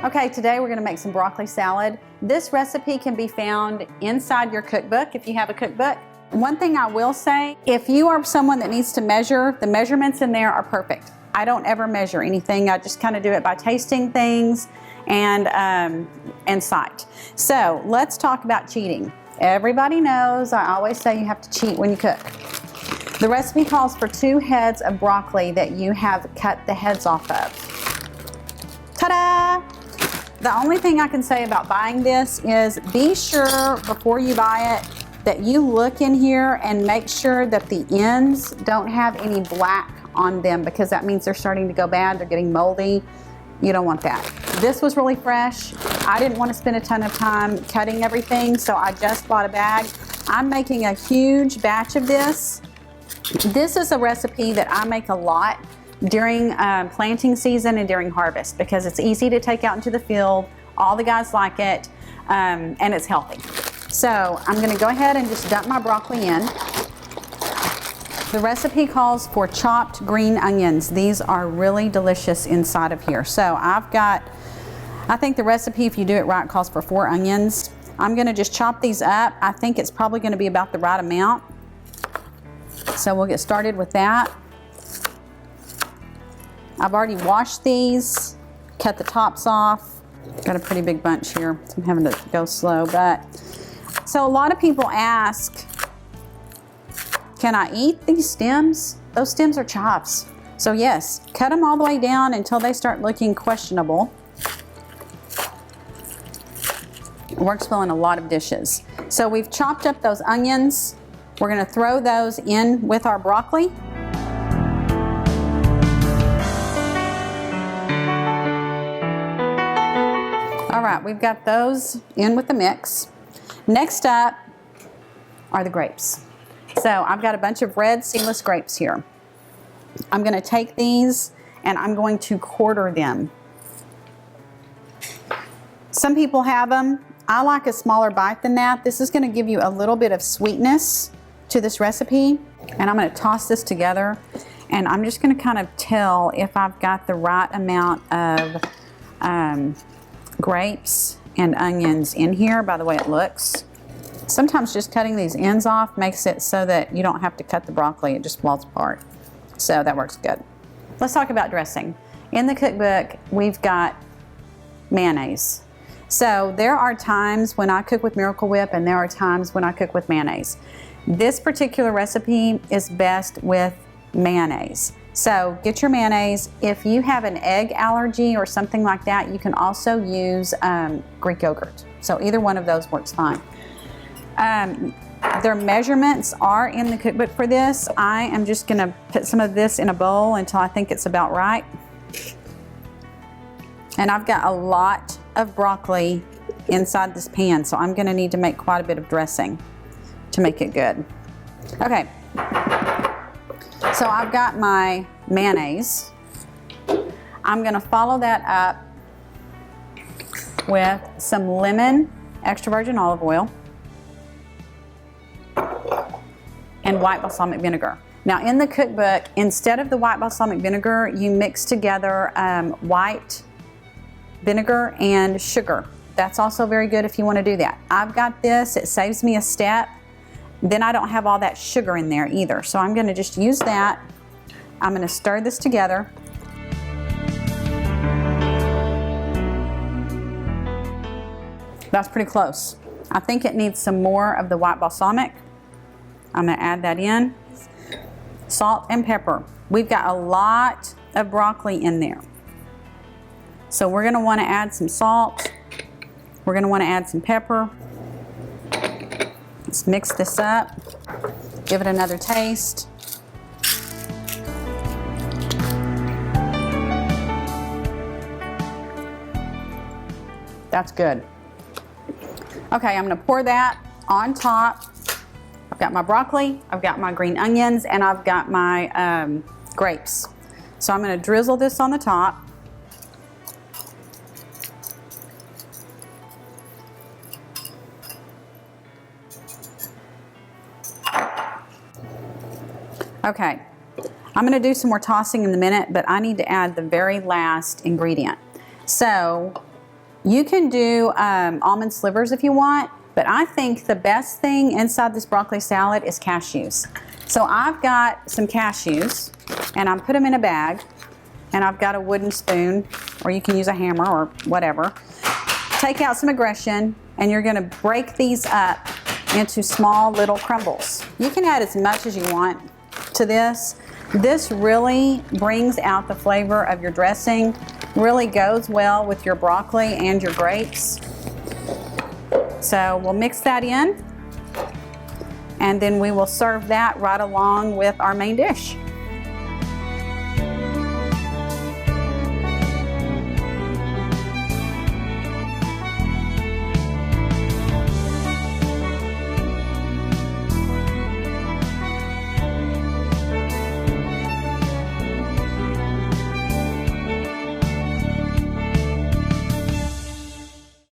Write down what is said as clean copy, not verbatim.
Okay, today we're going to make some broccoli salad. This recipe can be found inside your cookbook if you have a cookbook. One thing I will say, if you are someone that needs to measure, the measurements in there are perfect. I don't ever measure anything. I just kind of do it by tasting things and sight. So let's talk about cheating. Everybody knows I always say you have to cheat when you cook. The recipe calls for 2 heads of broccoli that you have cut the heads off of. Ta-da! The only thing I can say about buying this is be sure before you buy it that you look in here and make sure that the ends don't have any black on them, because that means they're starting to go bad, they're getting moldy. You don't want that. This was really fresh. I didn't want to spend a ton of time cutting everything, so I just bought a bag. I'm making a huge batch of this. This is a recipe that I make a lot during planting season and during harvest, because it's easy to take out into the field. All the guys like it, and it's healthy. So I'm going to go ahead and just dump my broccoli in. The recipe calls for chopped green onions. These are really delicious inside of here. So I think the recipe, if you do it right, calls for 4 onions. I'm going to just chop these up. I think it's probably going to be about the right amount. So we'll get started with that. I've already washed these, cut the tops off. Got a pretty big bunch here, so I'm having to go slow. So a lot of people ask, can I eat these stems? Those stems are chops. So yes, cut them all the way down until they start looking questionable. It works well in a lot of dishes. So we've chopped up those onions. We're gonna throw those in with our broccoli. All right, we've got those in with the mix. Next up are the grapes. So I've got a bunch of red seedless grapes here. I'm going to take these and I'm going to quarter them. Some people have them. I like a smaller bite than that. This is going to give you a little bit of sweetness to this recipe. And I'm going to toss this together, and I'm just going to kind of tell if I've got the right amount of grapes and onions in here by the way it looks. Sometimes just cutting these ends off makes it so that you don't have to cut the broccoli, it just falls apart. So that works good. Let's talk about dressing. In the cookbook, we've got mayonnaise. So there are times when I cook with Miracle Whip and there are times when I cook with mayonnaise. This particular recipe is best with mayonnaise. So get your mayonnaise. If you have an egg allergy or something like that, you can also use Greek yogurt. So either one of those works fine. Their measurements are in the cookbook for this. I am just gonna put some of this in a bowl until I think it's about right. And I've got a lot of broccoli inside this pan, so I'm gonna need to make quite a bit of dressing to make it good. Okay. So I've got my mayonnaise. I'm gonna follow that up with some lemon, extra virgin olive oil, and white balsamic vinegar. Now in the cookbook, instead of the white balsamic vinegar, you mix together white vinegar and sugar. That's also very good if you want to do that. I've got this, it saves me a step. Then I don't have all that sugar in there either. So I'm gonna just use that. I'm gonna stir this together. That's pretty close. I think it needs some more of the white balsamic. I'm gonna add that in. Salt and pepper. We've got a lot of broccoli in there. So we're gonna wanna add some salt. We're gonna wanna add some pepper. Let's mix this up, give it another taste. That's good. Okay, I'm gonna pour that on top. I've got my broccoli, I've got my green onions, and I've got my grapes. So I'm gonna drizzle this on the top. Okay, I'm gonna do some more tossing in a minute, but I need to add the very last ingredient. So You can do almond slivers if you want, but I think the best thing inside this broccoli salad is cashews. So I've got some cashews, and I put them in a bag, and I've got a wooden spoon, or you can use a hammer or whatever. Take out some aggression, and you're gonna break these up into small little crumbles. You can add as much as you want to this. This really brings out the flavor of your dressing, really goes well with your broccoli and your grapes. So we'll mix that in, and then we will serve that right along with our main dish.